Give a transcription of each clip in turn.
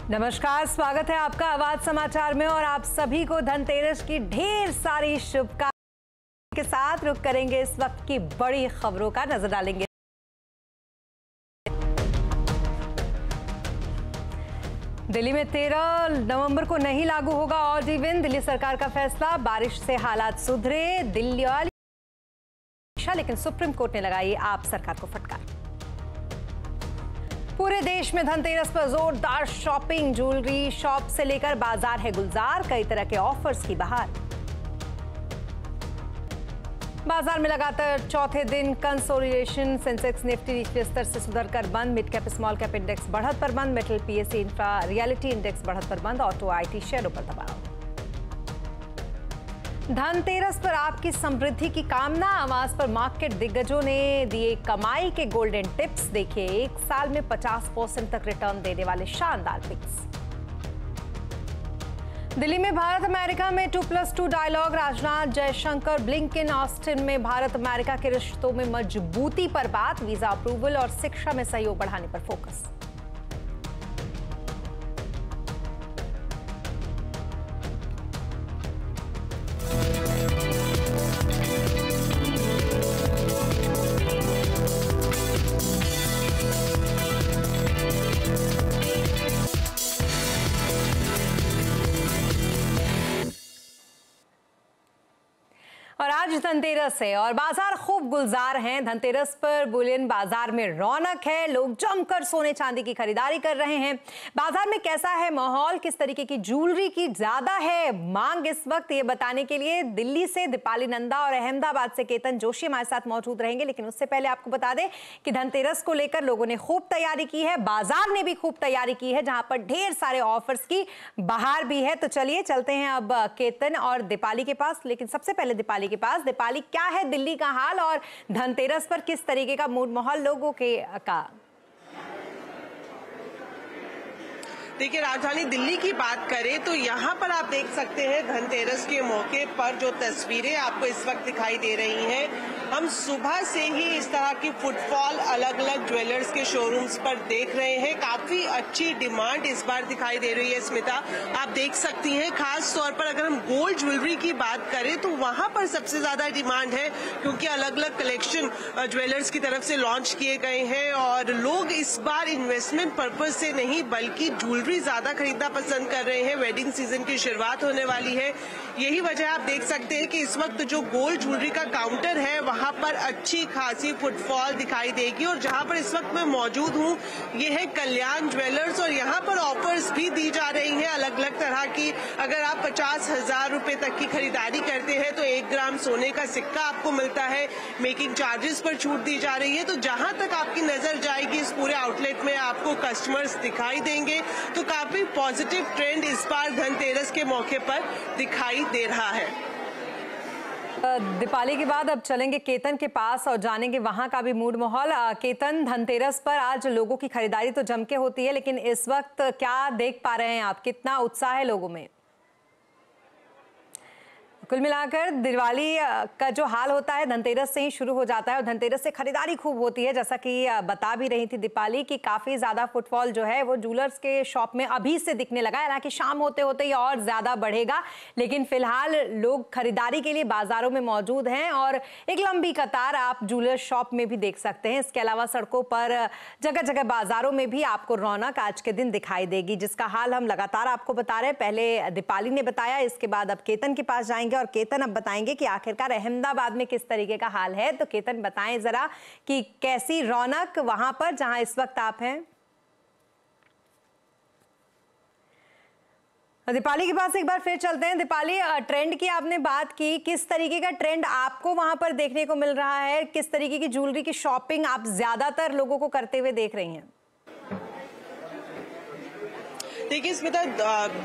नमस्कार, स्वागत है आपका आवाज समाचार में और आप सभी को धनतेरस की ढेर सारी शुभकामनाएं के साथ रुक करेंगे इस वक्त की बड़ी खबरों का नजर डालेंगे। दिल्ली में 13 नवंबर को नहीं लागू होगा ऑड इवन, दिल्ली सरकार का फैसला। बारिश से हालात सुधरे, दिल्ली वाली, लेकिन सुप्रीम कोर्ट ने लगाई आप सरकार को फटकार। पूरे देश में धनतेरस पर जोरदार शॉपिंग, ज्वेलरी शॉप से लेकर बाजार है गुलजार, कई तरह के ऑफर्स की बहार। बाजार में लगातार चौथे दिन कंसोलिडेशन, सेंसेक्स निफ्टी निचले स्तर से सुधरकर बंद, mid cap small cap index बढ़त पर बंद, metal PSC infra reality index बढ़त पर बंद, ऑटो आईटी शेयरों पर दबाव। धनतेरस पर आपकी समृद्धि की कामना, आवाज पर मार्केट दिग्गजों ने दिए कमाई के गोल्डन टिप्स। देखिए एक साल में 50% तक रिटर्न देने वाले शानदार पिक्स। दिल्ली में भारत अमेरिका में 2+2 dialogue, Rajnath Jaishankar Blinken Austin में भारत अमेरिका के रिश्तों में मजबूती पर बात, वीजा अप्रूवल और शिक्षा में सहयोग बढ़ाने पर फोकस। और आज धनतेरस है और बाजार खूब गुलजार हैं। धनतेरस पर बुलियन बाजार में रौनक है, लोग जमकर सोने चांदी की खरीदारी कर रहे हैं। बाजार में कैसा है माहौल, किस तरीके की ज्वेलरी की ज्यादा है मांग इस वक्त, ये बताने के लिए दिल्ली से दीपाली नंदा और अहमदाबाद से केतन जोशी हमारे साथ मौजूद रहेंगे। लेकिन उससे पहले आपको बता दें कि धनतेरस को लेकर लोगों ने खूब तैयारी की है, बाजार ने भी खूब तैयारी की है, जहां पर ढेर सारे ऑफर्स की बहार भी है। तो चलिए चलते हैं अब केतन और दीपाली के पास। लेकिन सबसे पहले दीपाली के पास। दीपाली, क्या है दिल्ली का हाल और धनतेरस पर किस तरीके का मूड माहौल लोगों का? देखिए, राजधानी दिल्ली की बात करें तो यहाँ पर आप देख सकते हैं धनतेरस के मौके पर जो तस्वीरें आपको इस वक्त दिखाई दे रही हैं। हम सुबह से ही इस तरह की फुटफॉल अलग अलग ज्वेलर्स के शोरूम्स पर देख रहे हैं। काफी अच्छी डिमांड इस बार दिखाई दे रही है स्मिता, आप देख सकती हैं। खास तौर पर अगर हम गोल्ड ज्वेलरी की बात करें तो वहां पर सबसे ज्यादा डिमांड है, क्योंकि अलग अलग कलेक्शन ज्वेलर्स की तरफ से लॉन्च किए गए हैं और लोग इस बार इन्वेस्टमेंट पर्पज से नहीं बल्कि ज्वेलरी ज्यादा खरीदना पसंद कर रहे हैं। वेडिंग सीजन की शुरुआत होने वाली है, यही वजह आप देख सकते हैं कि इस वक्त जो गोल्ड ज्वेलरी का काउंटर है वहां पर अच्छी खासी फुटफॉल दिखाई देगी। और जहां पर इस वक्त मैं मौजूद हूं ये है कल्याण ज्वेलर्स और यहाँ पर ऑफर्स भी दी जा रही हैं अलग अलग तरह की। अगर आप 50,000 रुपए तक की खरीदारी करते हैं तो 1 ग्राम सोने का सिक्का आपको मिलता है, मेकिंग चार्जेस पर छूट दी जा रही है। तो जहां तक आपकी नजर जाएगी इस पूरे आउटलेट में आपको कस्टमर्स दिखाई देंगे। तो काफी पॉजिटिव ट्रेंड इस बार धनतेरस के मौके पर दिखाई दे रहा है। दीपाली के बाद अब चलेंगे केतन के पास और जानेंगे वहां का भी मूड माहौल। केतन, धनतेरस पर आज लोगों की खरीदारी तो जम के होती है, लेकिन इस वक्त क्या देख पा रहे हैं आप, कितना उत्साह है लोगों में? कुल मिलाकर दिवाली का जो हाल होता है धनतेरस से ही शुरू हो जाता है और धनतेरस से खरीदारी खूब होती है। जैसा कि बता भी रही थी दीपाली कि काफ़ी ज़्यादा फुटफॉल जो है वो ज्वेलर्स के शॉप में अभी से दिखने लगा है, हालांकि शाम होते होते ये और ज़्यादा बढ़ेगा। लेकिन फिलहाल लोग खरीदारी के लिए बाज़ारों में मौजूद हैं और एक लंबी कतार आप ज्वेलर शॉप में भी देख सकते हैं। इसके अलावा सड़कों पर जगह जगह बाज़ारों में भी आपको रौनक आज के दिन दिखाई देगी, जिसका हाल हम लगातार आपको बता रहे हैं। पहले दीपाली ने बताया, इसके बाद अब केतन के पास जाएंगे और केतन अब बताएंगे कि आखिरकार अहमदाबाद में किस तरीके का हाल है। तो केतन बताएं जरा कि कैसी रौनक वहां पर जहां इस वक्त आप हैं। दीपाली के पास एक बार फिर चलते हैं। दीपाली, ट्रेंड की आपने बात की, किस तरीके का ट्रेंड आपको वहां पर देखने को मिल रहा है? किस तरीके की ज्वेलरी की शॉपिंग आप ज्यादातर लोगों को करते हुए देख रही हैं? देखिए स्मिता,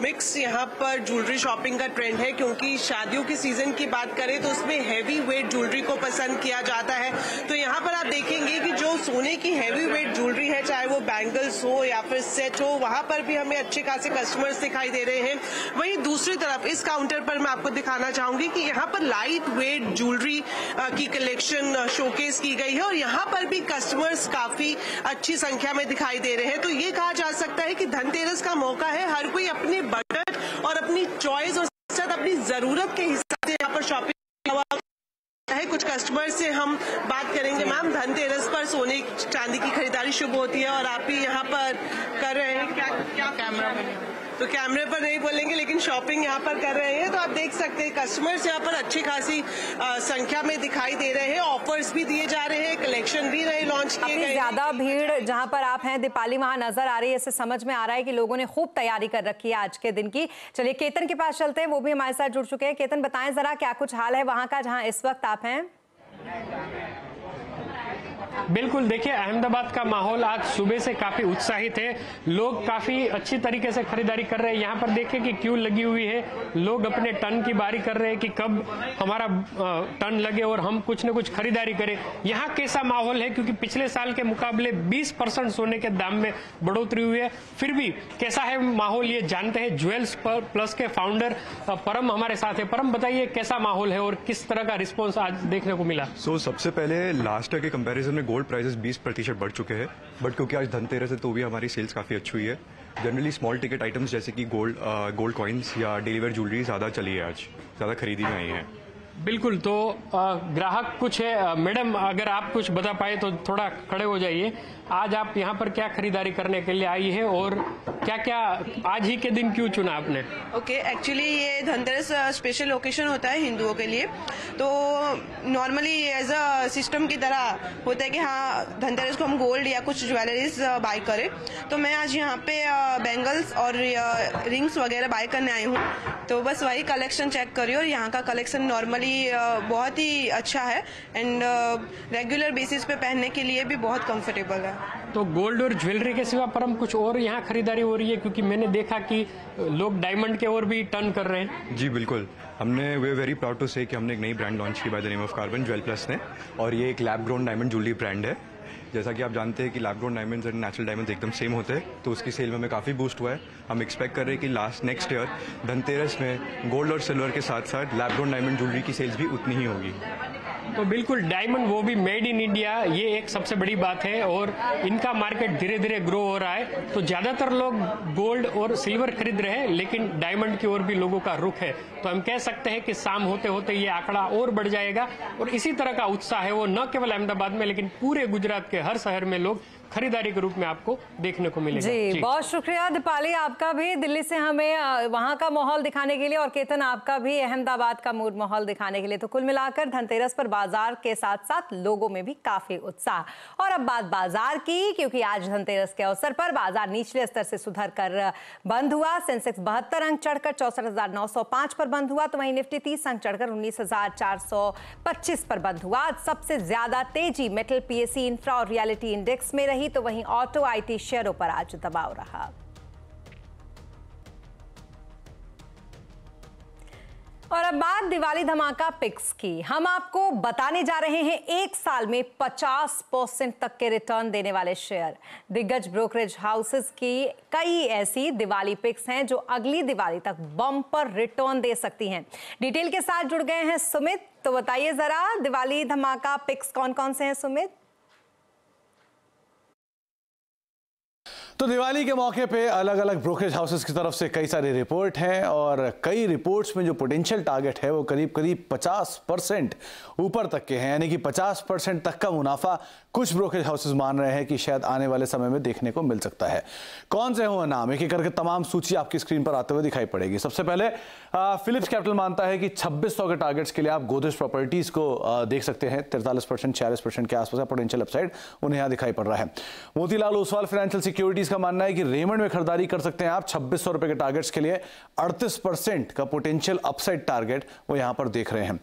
मिक्स यहाँ पर ज्वेलरी शॉपिंग का ट्रेंड है, क्योंकि शादियों की सीजन की बात करें तो उसमें हैवी वेट ज्वेलरी को पसंद किया जाता है। तो यहाँ पर आप देखेंगे कि जो सोने की हैवी वेट ज्वेलरी है, चाहे वो बैंगल्स हो या फिर सेट हो, वहां पर भी हमें अच्छे खासे कस्टमर्स दिखाई दे रहे हैं। वहीं दूसरी तरफ इस काउंटर पर मैं आपको दिखाना चाहूंगी कि यहाँ पर लाइट वेट ज्वेलरी की कलेक्शन शोकेस की गई है और यहाँ पर भी कस्टमर्स काफी अच्छी संख्या में दिखाई दे रहे हैं। तो ये कहा जा सकता है कि धनतेरस का मौका है। हर कोई अपने बजट और अपनी चॉइस और साथ अपनी जरूरत के हिसाब से यहाँ पर शॉपिंग है। कुछ कस्टमर से हम बात करेंगे। मैम, धनतेरस पर सोने चांदी की खरीदारी शुभ होती है और आप भी यहाँ पर कर रहे हैं, क्या कैमरा तो कैमरे पर नहीं बोलेंगे, लेकिन शॉपिंग यहाँ पर कर रहे हैं। तो आप देख सकते हैं कस्टमर्स यहाँ पर अच्छी खासी संख्या में दिखाई दे रहे हैं। ऑफर्स भी दिए जा रहे हैं, कलेक्शन भी नए लॉन्च किए गए। ज्यादा भीड़ जहाँ पर आप हैं दीपाली वहां नजर आ रही है। इससे समझ में आ रहा है कि लोगों ने खूब तैयारी कर रखी है आज के दिन की। चलिए केतन के पास चलते हैं, वो भी हमारे साथ जुड़ चुके हैं। केतन, बताएं जरा क्या कुछ हाल है वहां का जहां इस वक्त आप हैं। बिल्कुल, देखिए अहमदाबाद का माहौल आज सुबह से काफी उत्साहित है। लोग काफी अच्छी तरीके से खरीदारी कर रहे हैं। यहाँ पर देखिए कि क्यू लगी हुई है, लोग अपने टर्न की बारी कर रहे हैं कि कब हमारा टर्न लगे और हम कुछ न कुछ खरीदारी करें। यहाँ कैसा माहौल है, क्योंकि पिछले साल के मुकाबले 20% सोने के दाम में बढ़ोतरी हुई है। फिर भी कैसा है माहौल, ये जानते हैं। ज्वेल्स प्लस के फाउंडर परम हमारे साथ है। परम, बताइए कैसा माहौल है और किस तरह का रिस्पॉन्स आज देखने को मिला। सबसे पहले लास्ट ईयर के कंपैरिजन में गोल्ड प्राइसेस 20% बढ़ चुके हैं, बट क्योंकि आज धनतेरस है तो भी हमारी सेल्स काफ़ी अच्छी हुई है। जनरली स्मॉल टिकट आइटम्स जैसे कि गोल्ड कॉइन्स या डेली वेयर ज्वेलरी ज़्यादा चली है, आज ज़्यादा खरीदी में आई है। बिल्कुल, तो ग्राहक कुछ है। मैडम, अगर आप कुछ बता पाए तो थोड़ा खड़े हो जाइए। आज आप यहाँ पर क्या खरीदारी करने के लिए आई है और क्या क्या आज ही के दिन क्यों चुना आपने? ओके, एक्चुअली ये धनतेरस स्पेशल ओकेशन होता है हिंदुओं के लिए। तो नॉर्मली एज अ सिस्टम की तरह होता है कि हाँ, धनतेरस को हम गोल्ड या कुछ ज्वेलरीज बाय करें। तो मैं आज यहाँ पे बैंगल्स और रिंग्स वगैरह बाय करने आई हूँ। तो बस वही कलेक्शन चेक करिए और यहाँ का कलेक्शन नॉर्मली बहुत ही अच्छा है एंड रेगुलर बेसिस पे पहनने के लिए भी बहुत कंफर्टेबल है। तो गोल्ड और ज्वेलरी के सिवा परम कुछ और यहाँ खरीदारी हो रही है, क्योंकि मैंने देखा कि लोग डायमंड के और भी टर्न कर रहे हैं। जी बिल्कुल, हमने वे वेरी प्राउड टू से कि हमने एक नई ब्रांड लॉन्च की by the name of carbon jewel plus ने, और ये एक lab grown diamond jewellery brand है। जैसा कि आप जानते हैं कि lab grown diamonds and natural diamonds एकदम सेम होते हैं, तो उसकी सेल में हमें काफ़ी बूस्ट हुआ है। हम एक्सपेक्ट कर रहे हैं कि नेक्स्ट ईयर धनतेरस में गोल्ड और सिल्वर के साथ साथ लैब ग्रोन डायमंड ज्वेलरी की सेल्स भी उतनी ही होगी। तो बिल्कुल, डायमंड वो भी मेड इन इंडिया, ये एक सबसे बड़ी बात है और इनका मार्केट धीरे धीरे ग्रो हो रहा है। तो ज्यादातर लोग गोल्ड और सिल्वर खरीद रहे हैं, लेकिन डायमंड की ओर भी लोगों का रुख है। तो हम कह सकते हैं कि शाम होते होते ये आंकड़ा और बढ़ जाएगा और इसी तरह का उत्साह है वो न केवल अहमदाबाद में लेकिन पूरे गुजरात के हर शहर में लोग खरीदारी के रूप में आपको देखने को मिलेगा। जी, बहुत शुक्रिया दीपाली आपका भी दिल्ली से हमें वहां का माहौल दिखाने के लिए, और केतन आपका भी अहमदाबाद का मूड माहौल दिखाने के लिए। तो कुल मिलाकर धनतेरस पर बाजार के साथ साथ लोगों में भी काफी उत्साह। और अब बात बाजार की, क्योंकि आज धनतेरस के अवसर पर बाजार निचले स्तर से सुधर कर बंद हुआ। सेंसेक्स 72 अंक चढ़कर 64,905 पर बंद हुआ, तो वहीं निफ्टी 30 अंक चढ़कर 19,425 पर बंद हुआ। सबसे ज्यादा तेजी मेटल, पीएसई, इंफ्रा और रियलिटी इंडेक्स में रही, तो वहीं ऑटो, आईटी शेयरों पर आज दबाव रहा। और अब बात दिवाली धमाका पिक्स की। हम आपको बताने जा रहे हैं एक साल में 50% तक के रिटर्न देने वाले शेयर। दिग्गज ब्रोकरेज हाउसेस की कई ऐसी दिवाली पिक्स हैं जो अगली दिवाली तक बम्पर रिटर्न दे सकती हैं। डिटेल के साथ जुड़ गए हैं सुमित, तो बताइए जरा दिवाली धमाका पिक्स कौन कौन से हैं सुमित? तो दिवाली के मौके पे अलग अलग ब्रोकरेज हाउसेस की तरफ से कई सारी रिपोर्ट हैं और कई रिपोर्ट्स में जो पोटेंशियल टारगेट है वो करीब करीब 50% ऊपर तक के हैं, यानी कि 50% तक का मुनाफा कुछ ब्रोकरेज हाउसेस मान रहे हैं कि शायद आने वाले समय में देखने को मिल सकता है। कौन से हो नाम, एक एक करके तमाम सूची आपकी स्क्रीन पर आते हुए दिखाई पड़ेगी। सबसे पहले फिलिप्स कैपिटल मानता है कि 2600 के टारगेट्स के लिए आप गोदरेज प्रॉपर्टीज को देख सकते हैं। 43% 46% के आसपास का पोटेंशियल अपसाइड उन्हें यहाँ दिखाई पड़ रहा है। मोतीलाल ओसवाल फाइनेंशियल सिक्योरिटीज का मानना है कि रेमंड में खरीदारी कर सकते हैं आप 2600 रुपए के टारगेट्स के लिए। 38% का पोटेंशियल अपसाइड टारगेट वो यहां पर देख रहे हैं।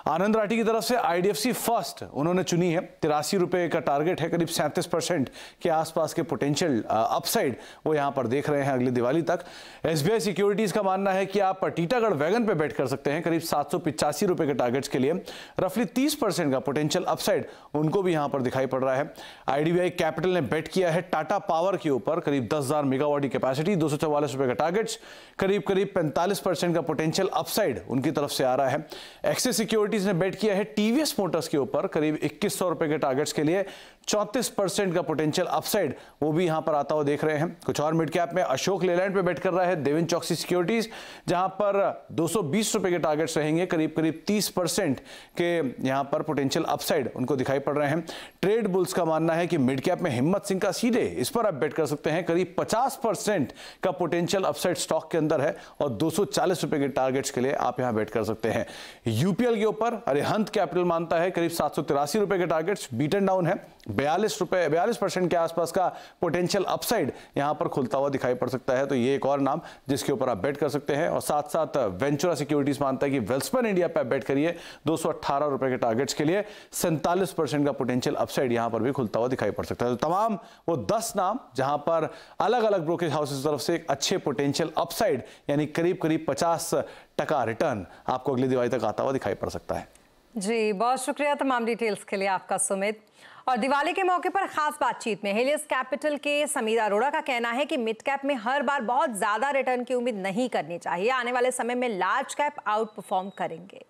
आनंद राठी की तरफ से आईडीएफसी फर्स्ट उन्होंने चुनी है, 83 रुपए का टारगेट है, करीब 37% के आसपास के पोटेंशियल अपसाइड वो यहां पर देख रहे हैं अगली दिवाली तक। एसबीआई सिक्योरिटीज का मानना है कि आप टीटागढ़ वैगन पे बेट कर सकते हैं, करीब 785 रुपए के टारगेट्स के लिए। रफली 30% का पोटेंशियल अपसाइड उनको भी यहां पर दिखाई पड़ रहा है। आईडीबीआई कैपिटल ने बेट किया है टाटा पावर के ऊपर, करीब 10,000 मेगावाट की कैपेसिटी, 244 रुपए का टारगेट्स, करीब 45% का पोटेंशियल अपसाइड उनकी तरफ से आ रहा है। एक्सिस सिक्योरिटीज ने बेट किया है टीवीएस मोटर्स के ऊपर करीब 2100 रुपए के टारगेट्स के लिए, 34% का पोटेंशियल अपसाइड वो भी यहां पर आता हुआ देख रहे हैं। कुछ और मिड कैप में अशोक लेलैंड पे बेट कर रहा है देवेन चौकसी सिक्योरिटीज, जहां पर 220 रुपए के टारगेट्स रहेंगे, करीब 30% के यहां पर पोटेंशियल अपसाइड उनको दिखाई पड़ रहे हैं। ट्रेड बुल्स का मानना है कि मिड कैप में हिम्मत सिंह का सीधे इस पर आप बेट कर सकते हैं, करीब 50% का पोटेंशियल अपसाइड स्टॉक के अंदर है और 240 रुपए के टारगेट्स के लिए आप यहां बेट कर सकते हैं। यूपीएल के ऊपर अरिहंत कैपिटल मानता है करीब 783 रुपए के टारगेट्स, बीटन डाउन है, 42% के आसपास का पोटेंशियल अपसाइड यहां पर खुलता हुआ दिखाई पड़ सकता है। तो ये एक और नाम जिसके ऊपर आप बेट कर सकते हैं। और साथ साथ वेंचुरा सिक्योरिटीज मानता है कि वेल्सपन इंडिया पे आप बेट करिए 218 रुपए के टारगेट्स के लिए, 47% का पोटेंशियल अपसाइड यहां पर भी खुलता हुआ दिखाई पड़ सकता है। तो तमाम वो 10 नाम जहां पर अलग अलग ब्रोकरेज हाउसेस की तरफ से एक अच्छे पोटेंशियल अपसाइड यानी करीब 50% रिटर्न आपको अगली दिवाली तक आता हुआ दिखाई पड़ सकता है। जी, बहुत शुक्रिया तमाम डिटेल्स के लिए आपका सुमित। और दिवाली के मौके पर खास बातचीत में हेलियस कैपिटल के समीर अरोड़ा का कहना है कि मिड कैप में हर बार बहुत ज्यादा रिटर्न की उम्मीद नहीं करनी चाहिए, आने वाले समय में लार्ज कैप आउट परफॉर्म करेंगे।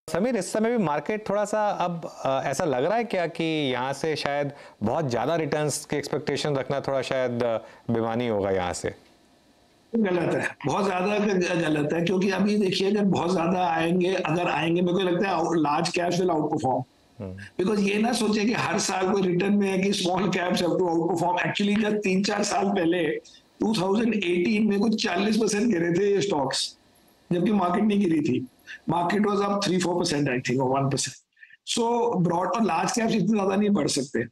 समीर, इस समय भी मार्केट थोड़ा सा अब ऐसा लग रहा है क्या कि यहाँ से शायद बहुत ज्यादा रिटर्न्स की एक्सपेक्टेशन रखना थोड़ा शायद बेमानी होगा यहाँ से? गलत है, बहुत ज्यादा गलत है, क्योंकि अभी देखिए अगर बहुत ज्यादा आएंगे, मेरे को लगता है large caps will out perform, because ये ना सोचे कि हर साल कोई रिटर्न में है कि small caps have to outperform. Actually जब 3-4 साल पहले 2018 में कुछ 40% गिरे थे ये स्टॉक्स, जबकि मार्केट नहीं गिरी थी, market was up 3-4% I think, और 1%। सो ब्रॉड और लार्ज कैप्स इतने ज्यादा नहीं बढ़ सकते,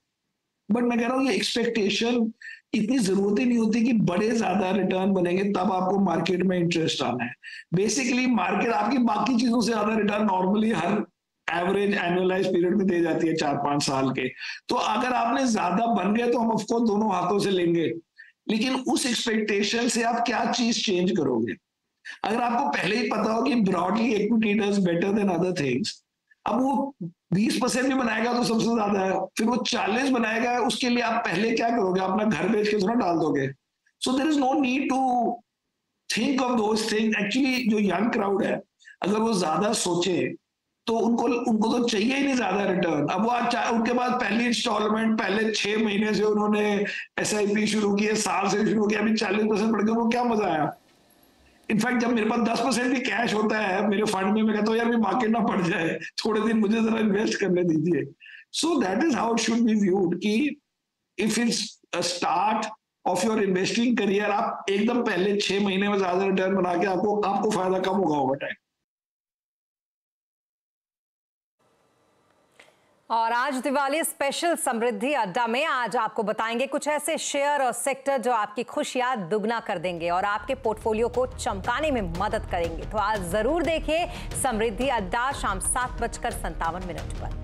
बट मैं कह रहा हूँ ये एक्सपेक्टेशन इतनी जरूरत ही नहीं होती कि बड़े ज्यादा रिटर्न बनेंगे तब आपको मार्केट में इंटरेस्ट आना है। बेसिकली मार्केट आपकी बाकी चीजों से ज्यादा रिटर्न नॉर्मली हर एवरेज एनुअलाइज पीरियड में दे जाती है 4-5 साल के। तो अगर आपने ज्यादा बन गए तो हम ऑफकोर्स दोनों हाथों से लेंगे, लेकिन उस एक्सपेक्टेशन से आप क्या चीज चेंज करोगे। अगर आपको पहले ही पता हो कि broadly equity does better than other things, अब वो 20% भी बनाएगा तो सबसे ज्यादा है, फिर वो 40 बनाएगा, उसके लिए आप पहले क्या करोगे, अपना घर बेच के थोड़ा डाल दोगे। So there is no need to think of those things. Actually जो यंग क्राउड है अगर वो ज्यादा सोचे तो उनको तो चाहिए ही नहीं ज्यादा रिटर्न। अब वो उनके बाद पहली इंस्टॉलमेंट पहले 6 महीने से उन्होंने SIP शुरू की है, साल से शुरू किया, अभी 40% बढ़ गया, वो क्या मजा आया। इनफैक्ट जब मेरे पास 10% भी कैश होता है मेरे फंड में, मैं कहता हूँ यार मार्केट ना पड़ जाए, थोड़े दिन मुझे जरा इन्वेस्ट करने दीजिए। So that is how it should be viewed कि if it's a start of your investing career, आप एकदम पहले 6 महीने में ज्यादा रिटर्न बना के आपको फायदा कम होगा ओवर टाइम। और आज दिवाली स्पेशल समृद्धि अड्डा में आज आपको बताएंगे कुछ ऐसे शेयर और सेक्टर जो आपकी खुशियां दुगना कर देंगे और आपके पोर्टफोलियो को चमकाने में मदद करेंगे। तो आज जरूर देखिए समृद्धि अड्डा शाम 7:57 पर।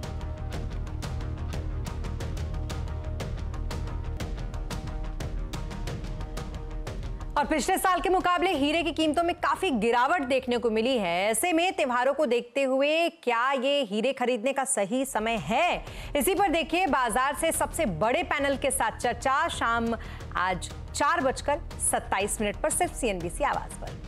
और पिछले साल के मुकाबले हीरे की कीमतों में काफी गिरावट देखने को मिली है। ऐसे में त्योहारों को देखते हुए क्या ये हीरे खरीदने का सही समय है, इसी पर देखिए बाजार से सबसे बड़े पैनल के साथ चर्चा शाम आज 4:27 पर सिर्फ CNBC आवाज पर।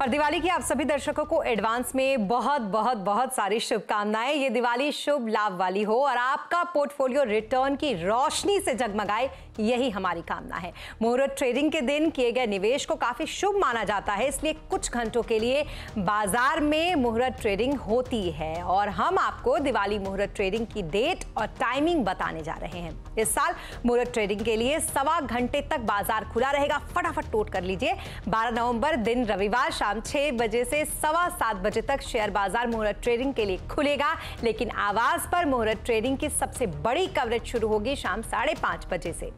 और दिवाली की आप सभी दर्शकों को एडवांस में बहुत बहुत बहुत सारी शुभकामनाएं। ये दिवाली शुभ लाभ वाली हो और आपका पोर्टफोलियो रिटर्न की रोशनी से जगमगाए, यही हमारी कामना है। मुहूर्त ट्रेडिंग के दिन किए गए निवेश को काफी शुभ माना जाता है, इसलिए कुछ घंटों के लिए बाजार में मुहूर्त ट्रेडिंग होती है और हम आपको दिवाली मुहूर्त ट्रेडिंग की डेट और टाइमिंग बताने जा रहे हैं। इस साल मुहूर्त ट्रेडिंग के लिए 1.25 घंटे तक बाजार खुला रहेगा। फटाफट नोट कर लीजिए, 12 नवंबर दिन रविवार शाम 6 बजे से 7:15 बजे तक शेयर बाजार मुहूर्त ट्रेडिंग के लिए खुलेगा, लेकिन आवाज पर मुहूर्त ट्रेडिंग की सबसे बड़ी कवरेज शुरू होगी शाम 5:30 बजे से।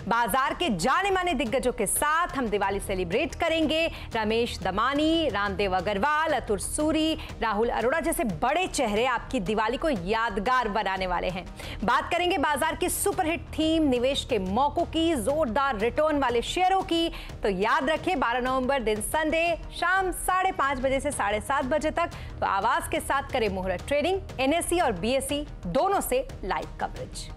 बाजार के जाने माने दिग्गजों के साथ हम दिवाली सेलिब्रेट करेंगे। रमेश दमानी, रामदेव अग्रवाल, अतुल सूरी, राहुल अरोड़ा जैसे बड़े चेहरे आपकी दिवाली को यादगार बनाने वाले हैं। बात करेंगे बाजार की सुपरहिट थीम, निवेश के मौकों की, जोरदार रिटर्न वाले शेयरों की। तो याद रखें 12 नवंबर दिन संडे शाम 5:30 बजे से 7:30 बजे तक तो आवाज के साथ करें मुहूर्त ट्रेडिंग, NSE और BSE दोनों से लाइव कवरेज।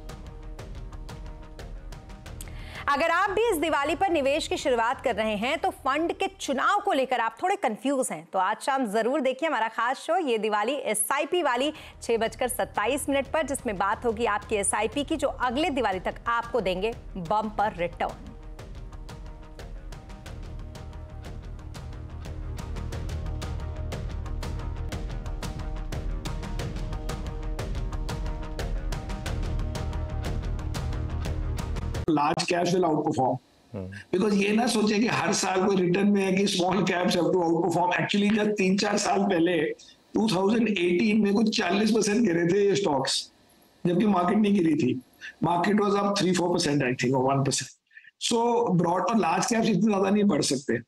अगर आप भी इस दिवाली पर निवेश की शुरुआत कर रहे हैं तो फंड के चुनाव को लेकर आप थोड़े कंफ्यूज हैं तो आज शाम जरूर देखिए हमारा खास शो ये दिवाली SIP वाली 6:27 पर, जिसमें बात होगी आपकी SIP की जो अगले दिवाली तक आपको देंगे bumper return. Large caps will out perform because ये ना सोचे कि हर साल कोई रिटर्न में है कि small caps have to outperform. Actually जब 3-4 साल पहले 2018 में कुछ 40% गिरे थे ये स्टॉक्स, जबकि मार्केट नहीं गिरी थी। Market was up 3-4% I think, और 1%। सो ब्रॉड और लार्ज कैप्स इतने ज्यादा नहीं बढ़ सकते।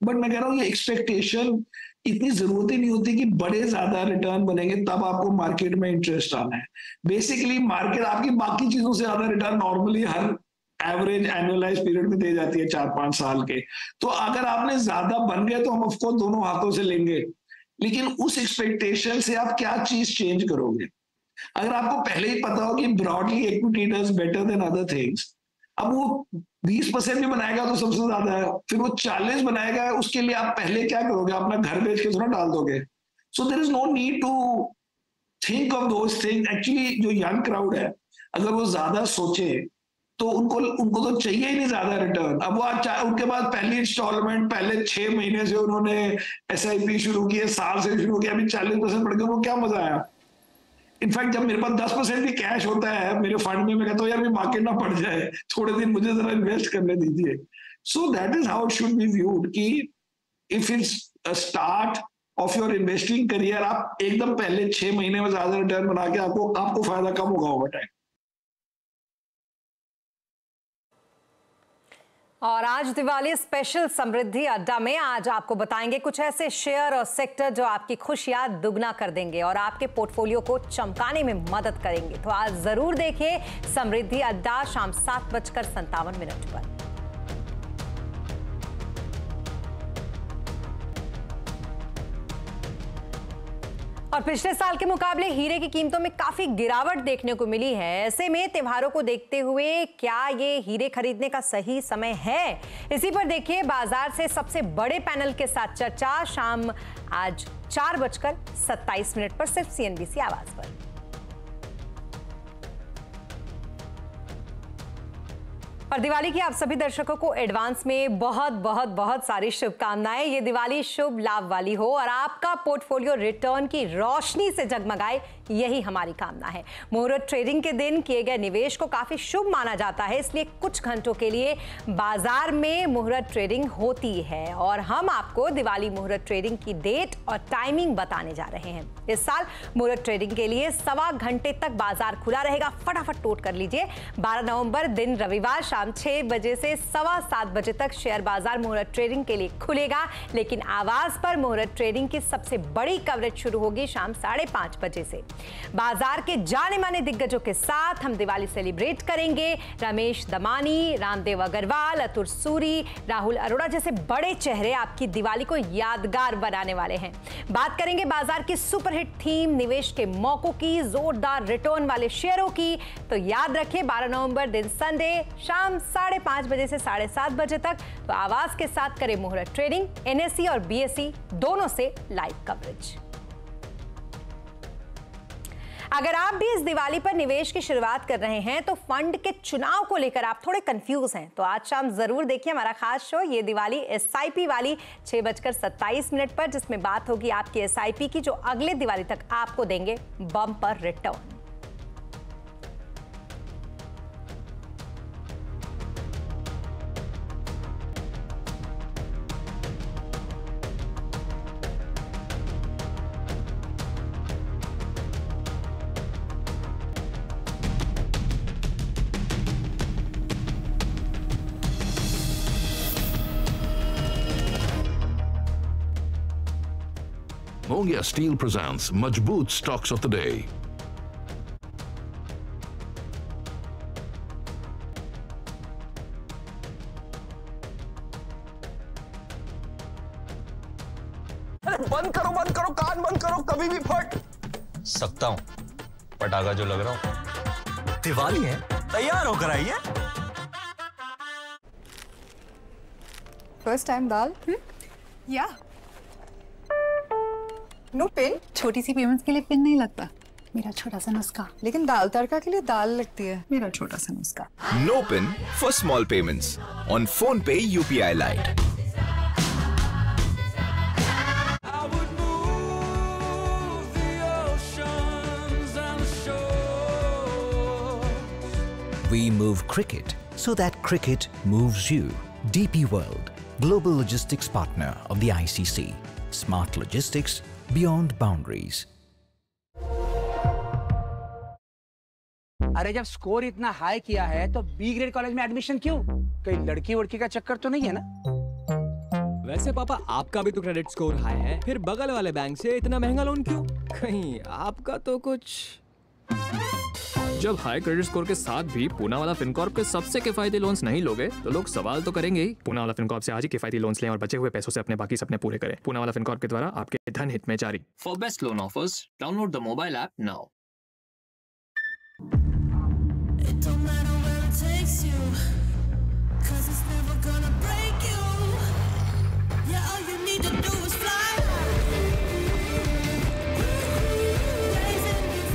बट मैं कह रहा हूँ ये एक्सपेक्टेशन इतनी जरूरत ही नहीं होती कि बड़े ज्यादा रिटर्न बनेंगे तब आपको मार्केट में इंटरेस्ट आना है। बेसिकली मार्केट आपकी बाकी चीजों से ज्यादा रिटर्न नॉर्मली हर एवरेज एनुअलाइज पीरियड में दे जाती है 4-5 साल के। तो अगर आपने ज्यादा बन गए तो हम ऑफकोर्स दोनों हाथों से लेंगे, लेकिन उस एक्सपेक्टेशन से आप क्या चीज चेंज करोगे। अगर आपको पहले ही पता हो कि broadly equity does better than other things, अब वो 20% भी बनाएगा तो सबसे ज्यादा है, फिर वो 40 बनाएगा, उसके लिए आप पहले क्या करोगे, अपना घर बेच के थोड़ा डाल दोगे। So there is no need to think of those things. Actually जो यंग क्राउड है अगर वो ज्यादा सोचे तो उनको तो चाहिए ही नहीं ज्यादा रिटर्न। अब वो उनके बाद पहली इंस्टॉलमेंट पहले 6 महीने से उन्होंने SIP शुरू की है, साल से शुरू किया, अभी 40% बढ़ गया, वो क्या मजा आया। इनफैक्ट जब मेरे पास 10% भी कैश होता है मेरे फंड में, मैं कहता हूँ यार मार्केट ना पड़ जाए, थोड़े दिन मुझे जरा इन्वेस्ट करने दीजिए। So that is how it should be viewed कि if it's a start of your investing career, आप एकदम पहले 6 महीने में ज्यादा रिटर्न बना के आपको फायदा कम होगा ओवर टाइम। और आज दिवाली स्पेशल समृद्धि अड्डा में आज आपको बताएंगे कुछ ऐसे शेयर और सेक्टर जो आपकी खुशियां दुगना कर देंगे और आपके पोर्टफोलियो को चमकाने में मदद करेंगे। तो आज जरूर देखिए समृद्धि अड्डा शाम 7:57 पर। और पिछले साल के मुकाबले हीरे की कीमतों में काफी गिरावट देखने को मिली है। ऐसे में त्योहारों को देखते हुए क्या ये हीरे खरीदने का सही समय है, इसी पर देखिए बाजार से सबसे बड़े पैनल के साथ चर्चा शाम आज 4:27 पर सिर्फ CNBC आवाज पर। और दिवाली की आप सभी दर्शकों को एडवांस में बहुत बहुत बहुत सारी शुभकामनाएं। ये दिवाली शुभ लाभ वाली हो और आपका पोर्टफोलियो रिटर्न की रोशनी से जगमगाए, यही हमारी कामना है। मुहूर्त ट्रेडिंग के दिन किए गए निवेश को काफी शुभ माना जाता है, इसलिए कुछ घंटों के लिए बाजार में मुहूर्त ट्रेडिंग होती है और हम आपको दिवाली मुहूर्त ट्रेडिंग की डेट और टाइमिंग बताने जा रहे हैं। इस साल मुहूर्त ट्रेडिंग के लिए 1.25 घंटे तक बाजार खुला रहेगा। फटाफट नोट कर लीजिए, 12 नवंबर दिन रविवार शाम 6 बजे से 7:15 बजे तक शेयर बाजार मुहूर्त ट्रेडिंग के लिए खुलेगा, लेकिन आवाज पर मुहूर्त ट्रेडिंग की सबसे बड़ी कवरेज शुरू होगी शाम 5:30 बजे से। बाजार के जाने माने दिग्गजों के साथ हम दिवाली सेलिब्रेट करेंगे। रमेश दमानी, रामदेव अग्रवाल, अतुल सूरी, राहुल अरोड़ा जैसे बड़े चेहरे आपकी दिवाली को यादगार बनाने वाले हैं। बात करेंगे बाजार की सुपरहिट थीम, निवेश के मौकों की, जोरदार रिटर्न वाले शेयरों की। तो याद रखें 12 नवंबर दिन संडे शाम 5:30 बजे से 7:30 बजे तक तो आवाज के साथ करें मुहूर्त ट्रेडिंग, NSE और BSE दोनों से लाइव कवरेज। अगर आप भी इस दिवाली पर निवेश की शुरुआत कर रहे हैं तो फंड के चुनाव को लेकर आप थोड़े कंफ्यूज हैं तो आज शाम जरूर देखिए हमारा खास शो ये दिवाली SIP वाली 6:27 पर, जिसमें बात होगी आपकी SIP की जो अगले दिवाली तक आपको देंगे bumper return. Mongia Steel presents Majboot Stocks of the Day. बंद करो, कान बंद करो, कभी भी फट सकता हूँ। पटाखा जो लग रहा हूँ। दिवाली है, तैयार होकर आइए। फर्स्ट टाइम दाल? या नो पिन? छोटी सी पेमेंट्स के लिए पिन नहीं लगता। मेरा छोटा सा नुस्खा। लेकिन दाल तड़का के लिए दाल लगती है। मेरा छोटा सा नुस्खा। No pin for small payments on PhonePe UPI Lite. We move cricket so that cricket moves you. DP World, global logistics partner of the ICC. Smart logistics beyond boundaries. अरे जब स्कोर इतना हाई किया है तो B grade college में admission क्यों? कहीं लड़की वड़की का चक्कर तो नहीं है ना? वैसे पापा आपका भी तो क्रेडिट स्कोर हाई है, फिर बगल वाले बैंक से इतना महंगा लोन क्यों? कहीं आपका तो कुछ। जब हाई क्रेडिट स्कोर के साथ भी पूना वाला फिनकॉर्प के सबसे किफायती लोन्स नहीं लोगे तो लोग सवाल तो करेंगे ही। पूना वाला फिनकॉर्प से आज ही किफायती लोन्स लें और बचे हुए पैसों से अपने बाकी सपने पूरे करें। पूना वाला फिनकॉर्प के द्वारा आपके धन हित में जारी। For best loan offers download the mobile app now.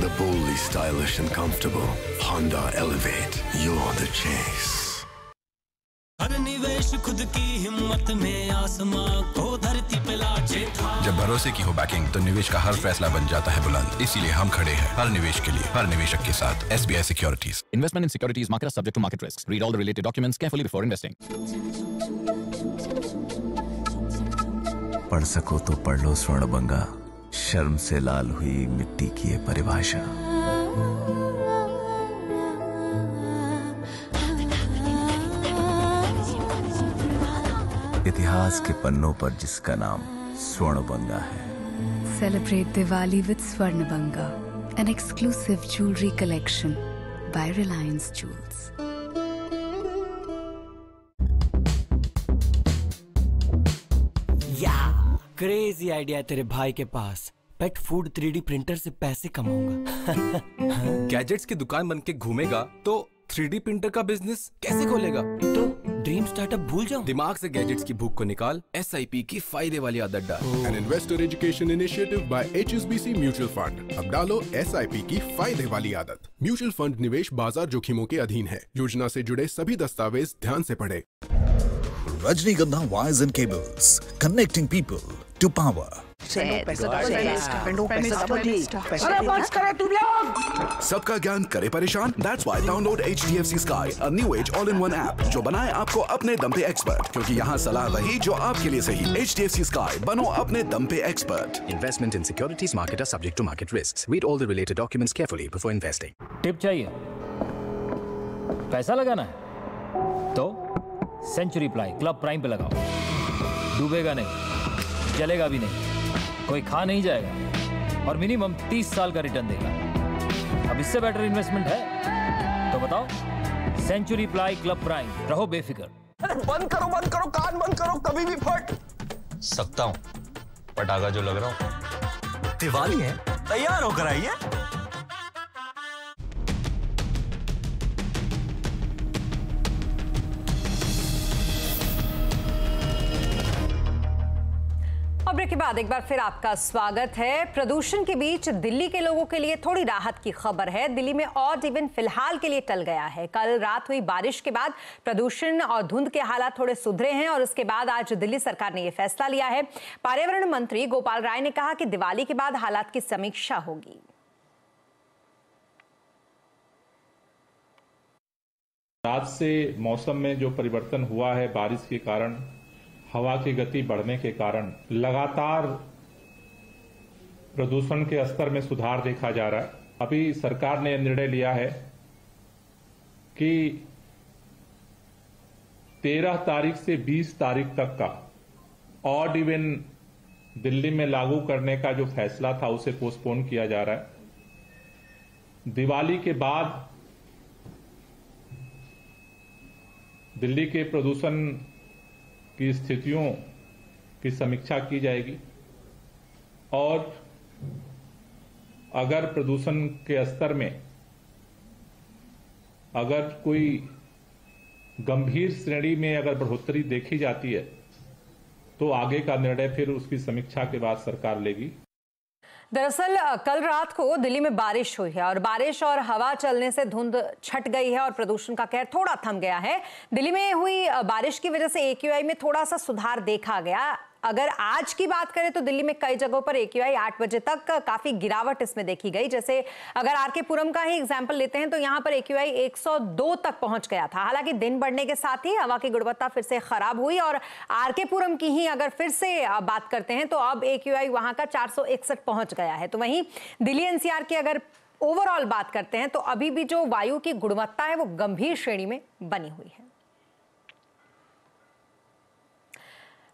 The boldly stylish and comfortable Honda Elevate. You're the chase. हर निवेश खुद की हिम्मत में आसमां को धरती पे लाचे था। जब भरोसे की हो बैकिंग तो निवेश का हर फैसला बन जाता है बुलंद। इसीलिए हम खड़े हैं हर निवेश के लिए, हर निवेशक के साथ। SBI Securities. Investment in securities market are subject to market risks. Read all the related documents carefully before investing. पढ़ सको तो पढ़ लो स्वर्णबंगा, शर्म से लाल हुई मिट्टी की ये परिभाषा। इतिहास के पन्नों पर जिसका नाम स्वर्णबंगा है। Celebrate Diwali with Swarnabanga, an exclusive jewelry collection by Reliance Jewels. Crazy idea तेरे भाई के पास। पेट फूड 3D प्रिंटर से पैसे कमाऊंगा। गैजेट्स की दुकान बन के घूमेगा तो 3D प्रिंटर का बिजनेस कैसे खोलेगा? तो ड्रीम स्टार्टअप भूल जाओ। दिमाग से गैजेट्स की भूख को निकाल, SIP की फायदे वाली आदत डाल। An investor education initiative by HSBC Mutual Fund। अब डालो SIP की फायदे वाली आदत। म्यूचुअल फंड निवेश बाजार जोखिमों के अधीन है। योजना से जुड़े सभी दस्तावेज ध्यान से पढ़ें। Rajnigandha Wires and Cables, connecting people to power. सबका ज्ञान करे परेशान? That's why download HDFC Sky, a new age all-in-one app जो बनाए आपको अपने दम पे एक्सपर्ट। क्योंकि यहाँ सलाह वही जो आपके लिए सही। HDFC Sky, बनो अपने दम पे expert. Investment in securities market are subject to market risks. Read all the related documents carefully before investing. Tip चाहिए? पैसा लगाना है तो सेंचुरी प्लाई क्लब प्राइम पे लगाओ। डूबेगा नहीं, जलेगा भी नहीं, कोई खा नहीं जाएगा और मिनिमम 30 साल का रिटर्न देगा। अब इससे बेटर इन्वेस्टमेंट है तो बताओ। सेंचुरी प्लाई क्लब प्राइम, रहो बेफिक्र। बंद करो, कान बंद करो, कभी भी फट सकता हूँ। पटाखा जो लग रहा हूँ। दिवाली है, तैयार होकर आइए। और ब्रेक के बाद एक बार फिर आपका स्वागत है। प्रदूषण के बीच दिल्ली के लोगों के लिए थोड़ी राहत की खबर है। दिल्ली में ऑड इवन फिलहाल के लिए टल गया है। कल रात हुई बारिश के बाद प्रदूषण और धुंध के हालात थोड़े सुधरे हैं और उसके बाद आज दिल्ली सरकार ने यह फैसला लिया है। पर्यावरण मंत्री गोपाल राय ने कहा कि दिवाली के बाद हालात की समीक्षा होगी। रात से मौसम में जो परिवर्तन हुआ है, बारिश के कारण, हवा की गति बढ़ने के कारण लगातार प्रदूषण के स्तर में सुधार देखा जा रहा है। अभी सरकार ने निर्णय लिया है कि 13 तारीख से 20 तारीख तक का ऑड इवन दिल्ली में लागू करने का जो फैसला था उसे पोस्टपोन किया जा रहा है। दिवाली के बाद दिल्ली के प्रदूषण की स्थितियों की समीक्षा की जाएगी और अगर प्रदूषण के स्तर में अगर कोई गंभीर श्रेणी में अगर बढ़ोतरी देखी जाती है तो आगे का निर्णय फिर उसकी समीक्षा के बाद सरकार लेगी। दरअसल कल रात को दिल्ली में बारिश हुई है और बारिश और हवा चलने से धुंध छट गई है और प्रदूषण का कहर थोड़ा थम गया है। दिल्ली में हुई बारिश की वजह से AQI में थोड़ा सा सुधार देखा गया। अगर आज की बात करें तो दिल्ली में कई जगहों पर AQI 8 बजे तक काफी गिरावट इसमें देखी गई। जैसे अगर RK पुरम का ही एग्जाम्पल लेते हैं तो यहाँ पर AQI 102 तक पहुंच गया था। हालांकि दिन बढ़ने के साथ ही हवा की गुणवत्ता फिर से खराब हुई और RK पुरम की ही अगर फिर से बात करते हैं तो अब AQI वहां का 461 पहुंच गया है। तो वहीं दिल्ली NCR की अगर ओवरऑल बात करते हैं तो अभी भी जो वायु की गुणवत्ता है वो गंभीर श्रेणी में बनी हुई है।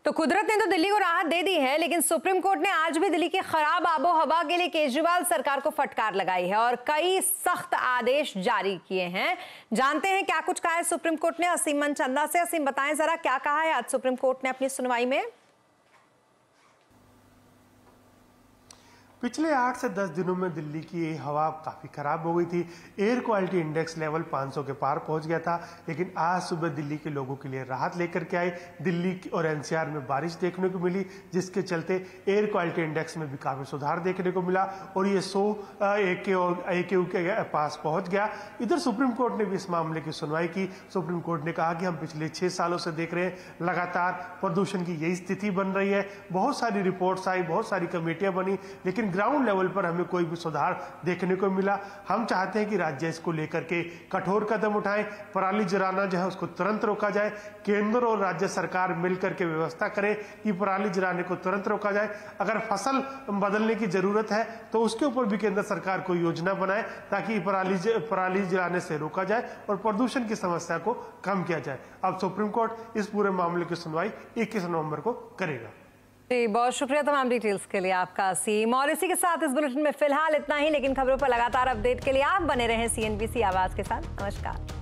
तो कुदरत ने तो दिल्ली को राहत दे दी है, लेकिन सुप्रीम कोर्ट ने आज भी दिल्ली की खराब आबो हवा के लिए केजरीवाल सरकार को फटकार लगाई है और कई सख्त आदेश जारी किए हैं। जानते हैं क्या कुछ कहा है सुप्रीम कोर्ट ने असीम मनचंदा से। असीम, बताएं जरा क्या कहा है आज सुप्रीम कोर्ट ने अपनी सुनवाई में। पिछले 8 से 10 दिनों में दिल्ली की हवा काफ़ी ख़राब हो गई थी। एयर क्वालिटी इंडेक्स लेवल 500 के पार पहुंच गया था, लेकिन आज सुबह दिल्ली के लोगों के लिए राहत लेकर के आए। दिल्ली और NCR में बारिश देखने को मिली, जिसके चलते एयर क्वालिटी इंडेक्स में भी काफ़ी सुधार देखने को मिला और ये 100 AQ के पास पहुँच गया। इधर सुप्रीम कोर्ट ने भी इस मामले की सुनवाई की। सुप्रीम कोर्ट ने कहा कि हम पिछले 6 सालों से देख रहे हैं लगातार प्रदूषण की यही स्थिति बन रही है। बहुत सारी रिपोर्ट्स आई, बहुत सारी कमेटियाँ बनी, लेकिन ग्राउंड लेवल पर हमें कोई भी सुधार देखने को मिला। हम चाहते हैं कि राज्य इसको लेकर के कठोर कदम उठाएं। पराली जलाना जो है उसको तुरंत रोका जाए। केंद्र और राज्य सरकार मिलकर के व्यवस्था करें कि पराली जलाने को तुरंत रोका जाए। अगर फसल बदलने की जरूरत है तो उसके ऊपर भी केंद्र सरकार को योजना बनाए ताकि पराली जलाने से रोका जाए और प्रदूषण की समस्या को कम किया जाए। अब सुप्रीम कोर्ट इस पूरे मामले की सुनवाई 21 नवंबर को करेगा। जी, बहुत शुक्रिया तमाम डिटेल्स के लिए आपका असीम। और इसी के साथ इस बुलेटिन में फिलहाल इतना ही, लेकिन खबरों पर लगातार अपडेट के लिए आप बने रहें CNBC आवाज के साथ। नमस्कार।